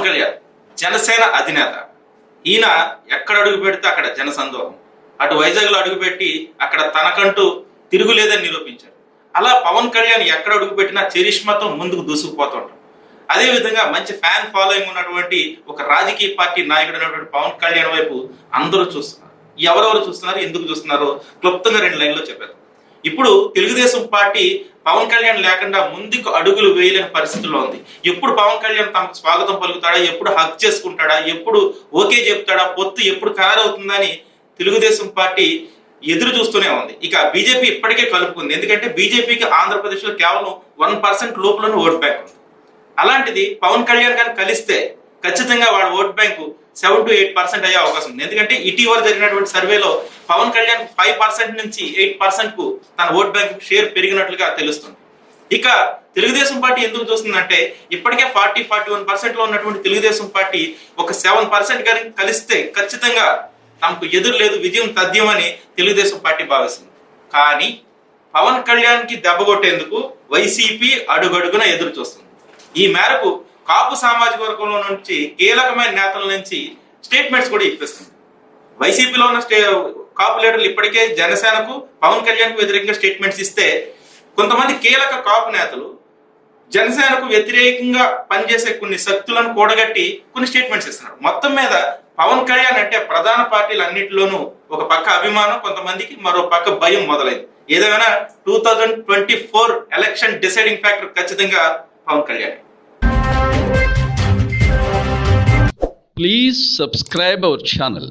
కళ్యాణ్ జనసేన అధినేత. ఈయన ఎక్కడ అడుగు పెడితే అక్కడ జనసందోహం. అటు వైజాగ్లో అడుగుపెట్టి అక్కడ తనకంటూ తిరుగులేదని నిరూపించారు. అలా పవన్ కళ్యాణ్ ఎక్కడ అడుగు పెట్టినా చరిష్మాతో ముందుకు దూసుకుపోతుంటారు. అదేవిధంగా మంచి ఫ్యాన్ ఫాలోయింగ్ ఉన్నటువంటి ఒక రాజకీయ పార్టీ నాయకుడు అయినటువంటి పవన్ కళ్యాణ్ వైపు అందరూ చూస్తున్నారు. ఎవరెవరు చూస్తున్నారు, ఎందుకు చూస్తున్నారో క్లుప్తంగా 2 లైన్లో చెప్పారు. ఇప్పుడు తెలుగుదేశం పార్టీ పవన్ కళ్యాణ్ లేకుండా ముందుకు అడుగులు వేయలేని పరిస్థితుల్లో ఉంది. ఎప్పుడు పవన్ కళ్యాణ్ తమకు స్వాగతం పలుకుతాడా, ఎప్పుడు హక్ చేసుకుంటాడా, ఎప్పుడు ఓకే చెప్తాడా, పొత్తు ఎప్పుడు ఖరారవుతుందని తెలుగుదేశం పార్టీ ఎదురు చూస్తూనే ఉంది. ఇక బీజేపీ ఇప్పటికే కలుపుకుంది. ఎందుకంటే బీజేపీకి ఆంధ్రప్రదేశ్లో కేవలం 1% లోపలను ఓట్ బ్యాంక్ ఉంది. అలాంటిది పవన్ కళ్యాణ్ గారిని కలిస్తే ఖచ్చితంగా వాడు ఓట్ బ్యాంకు 7 to 8% అయ్యే అవకాశం ఉంది. ఎందుకంటే ఇటీవల జరిగినటువంటి సర్వేలో పవన్ కళ్యాణ్ 5% నుంచి 8% కు తన ఓట్ బ్యాంక్ షేర్ పెరిగినట్లుగా తెలుస్తుంది. ఇక తెలుగుదేశం పార్టీ ఎందుకు చూస్తుందంటే ఇప్పటికే 40-41% లో ఉన్నటువంటి తెలుగుదేశం పార్టీ ఒక 7% గాని కలిస్తే ఖచ్చితంగా తమకు ఎదురు లేదు, విజయం తథ్యమని తెలుగుదేశం పార్టీ భావిస్తుంది. కానీ పవన్ కళ్యాణ్ కి దెబ్బ కొట్టేందుకు వైసీపీ అడుగడుగున ఎదురు చూస్తుంది. ఈ మేరకు కాపు సామాజిక వర్గంలో నుంచి కీలకమైన నేతల నుంచి స్టేట్మెంట్స్ కూడా ఇప్పిస్తుంది. వైసీపీలో ఉన్న కాపు లీడర్లు ఇప్పటికే జనసేనకు పవన్ కళ్యాణ్ కు వ్యతిరేకంగా స్టేట్మెంట్స్ ఇస్తే కొంతమంది కీలక కాపు నేతలు జనసేనకు వ్యతిరేకంగా పనిచేసే కొన్ని శక్తులను కూడగట్టి కొన్ని స్టేట్మెంట్స్ ఇస్తున్నారు. మొత్తం మీద పవన్ కళ్యాణ్ అంటే ప్రధాన పార్టీలన్నింటిలోనూ ఒక పక్క అభిమానం, కొంతమందికి మరో పక్క భయం మొదలైంది. ఏదేమైనా 2024 ఎలక్షన్ డిసైడింగ్ ఫ్యాక్టర్ ఖచ్చితంగా Pawan Kalyan. Please subscribe our channel.